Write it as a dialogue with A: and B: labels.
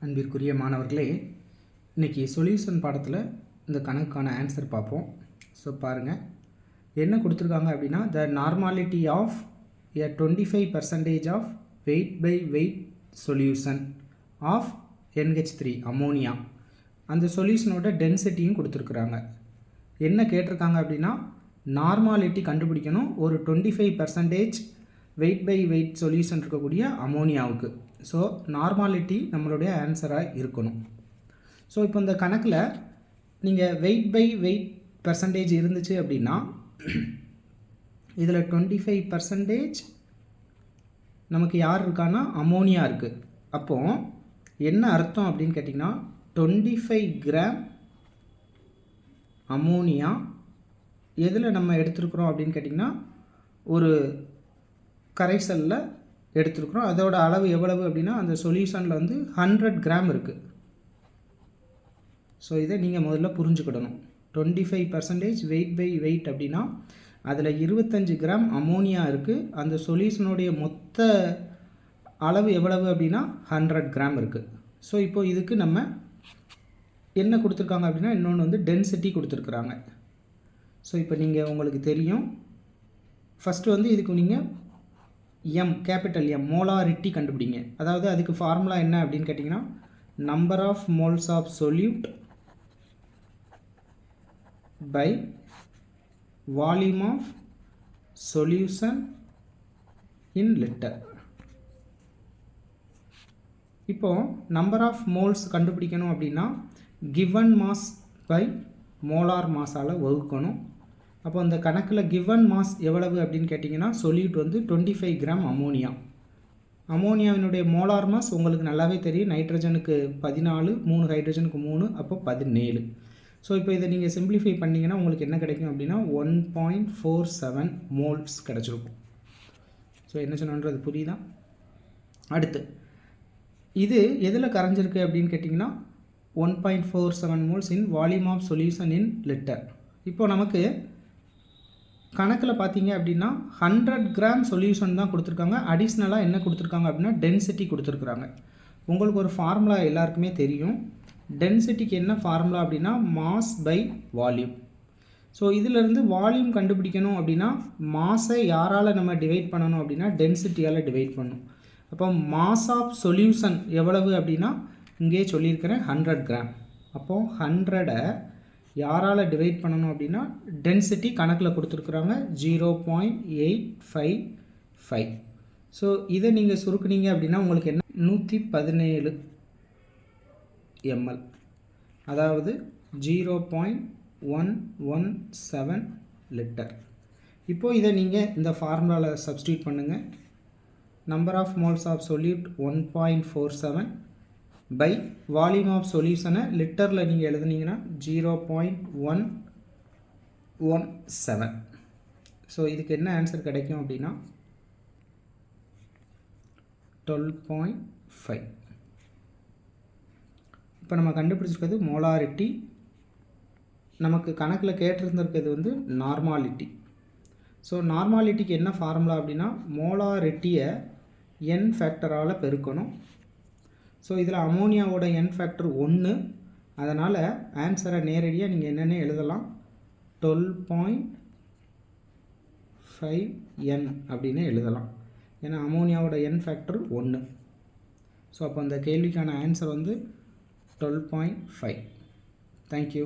A: அன்பிற்குரிய மாணவர்களே, இன்றைக்கி சொல்யூஷன் பாடத்தில் இந்த கணக்குக்கான ஆன்சர் பார்ப்போம். ஸோ பாருங்கள், என்ன கொடுத்துருக்காங்க அப்படின்னா, the normality of a 25% of weight by weight solution of NH3 ammonia. அந்த சொல்யூஷனோட டென்சிட்டியும் கொடுத்துருக்குறாங்க. என்ன கேட்டிருக்காங்க அப்படின்னா, நார்மாலிட்டி கண்டுபிடிக்கணும் ஒரு 25% வெயிட் பை வெயிட் சொல்யூஷன் இருக்கக்கூடிய அமோனியாவுக்கு. ஸோ நார்மாலிட்டி நம்மளுடைய ஆன்சராக இருக்கணும். ஸோ இப்போ இந்த கணக்கில் நீங்கள் வெயிட் பை வெயிட் பர்சன்டேஜ் இருந்துச்சு அப்படின்னா, இதில் 25% நமக்கு யார் இருக்கான்னா அமோனியா இருக்குது. அப்போது என்ன அர்த்தம் அப்படின்னு கேட்டிங்கன்னா, 25 கிராம் அமோனியா எதில் நம்ம எடுத்துருக்குறோம் அப்படின்னு கேட்டிங்கன்னா, ஒரு கரைசலில் எடுத்துருக்குறோம். அதோட அளவு எவ்வளவு அப்படின்னா, அந்த சொல்யூஷனில் வந்து 100 கிராம் இருக்குது. ஸோ இதை நீங்கள் முதல்ல புரிஞ்சுக்கிடணும். 25% வெயிட் பை வெயிட் அப்படின்னா அதில் 25 கிராம் அமோனியா இருக்குது. அந்த சொல்யூஷனுடைய மொத்த அளவு எவ்வளவு அப்படின்னா 100 கிராம் இருக்குது. ஸோ இப்போ இதுக்கு நம்ம என்ன கொடுத்துருக்காங்க அப்படின்னா, இன்னொன்று வந்து டென்சிட்டி கொடுத்துருக்குறாங்க. ஸோ இப்போ நீங்கள் உங்களுக்கு தெரியும், ஃபஸ்ட்டு வந்து இதுக்கு நீங்கள் கேபிட்டல் M மோலாரிட்டி கண்டுபிடிங்க. அதாவது அதுக்கு ஃபார்முலா என்ன அப்படின்னு கேட்டிங்கன்னா, number of moles of solute by volume of solution in litre. இப்போது நம்பர் ஆஃப் மோல்ஸ் கண்டுபிடிக்கணும் அப்படின்னா, கிவன் மாஸ் பை மோலார் மாஸால் வகுக்கணும். அப்போ அந்த கணக்கில் கிவன் மாஸ் எவ்வளவு அப்படின்னு கேட்டிங்கன்னா, சொல்யூட் வந்து 25 கிராம் அமோனியா. அமோனியாவினுடைய மோலார் மாஸ் உங்களுக்கு நல்லாவே தெரியும். நைட்ரஜனுக்கு 14, 3 ஹைட்ரஜனுக்கு 3, அப்போ 17. ஸோ இப்போ இதை நீங்கள் சிம்பிளிஃபை பண்ணிங்கன்னா உங்களுக்கு என்ன கிடைக்கும் அப்படின்னா 1.47 மோல்ஸ் கிடச்சிருக்கும். ஸோ என்ன சொன்னது புரியுதா? அடுத்து இது எதில் கரைஞ்சிருக்கு அப்படின்னு கேட்டிங்கன்னா, 1.47 moles in volume of solution in litre. இப்போ நமக்கு கணக்கில் பார்த்தீங்க அப்படின்னா 100 கிராம் சொல்யூஷன் தான் கொடுத்துருக்காங்க. அடிஷ்னலாக என்ன கொடுத்துருக்காங்க அப்படின்னா டென்சிட்டி கொடுத்துருக்குறாங்க. உங்களுக்கு ஒரு ஃபார்முலா எல்லாருக்குமே தெரியும். டென்சிட்டிக்கு என்ன ஃபார்முலா அப்படின்னா மாஸ் பை வால்யூம். ஸோ இதிலேருந்து வால்யூம் கண்டுபிடிக்கணும் அப்படின்னா மாஸை யாரால் நம்ம டிவைட் பண்ணணும் அப்படின்னா டென்சிட்டியால் டிவைட் பண்ணணும். அப்போ மாஸ் ஆஃப் சொல்யூஷன் எவ்வளவு அப்படின்னா இங்கே சொல்லியிருக்கிறேன் 100 கிராம். அப்போது 100 யாரால் டிவைட் பண்ணணும் அப்படின்னா டென்சிட்டி கணக்கில் கொடுத்துருக்குறாங்க 0.855. ஸோ இதை நீங்கள் சுருக்குனீங்க அப்படின்னா உங்களுக்கு என்ன 117 ml, அதாவது 0.117 லிட்டர். இப்போது இதை நீங்கள் இந்த ஃபார்முலாவில் சப்ஸ்டியூட் பண்ணுங்கள். Number of moles of solute 1.47 by volume of சொல்யூஷனை லிட்டரில் நீங்கள் எழுதுனீங்கன்னா 0.117. ஸோ இதுக்கு என்ன ஆன்சர் கிடைக்கும் அப்படின்னா 12.5. இப்போ நம்ம கண்டுபிடிச்சிருக்கிறது மோலாரிட்டி. நமக்கு கணக்கில் கேட்டிருந்திருக்கிறது வந்து நார்மாலிட்டி. ஸோ நார்மாலிட்டிக்கு என்ன ஃபார்முலா அப்படின்னா மோலாரிட்டியை n ஃபேக்டரால் பெருக்கணும். ஸோ இதில் அமோனியாவோட n ஃபேக்டர் 1. அதனால் ஆன்சரை நேரடியாக நீங்கள் என்னென்ன எழுதலாம், 12.5n அப்படின்னு எழுதலாம். ஏன்னா அமோனியாவோட n ஃபேக்டர் 1. ஸோ அப்போ அந்த கேள்விக்கான ஆன்சர் வந்து 12.5. தேங்க்யூ.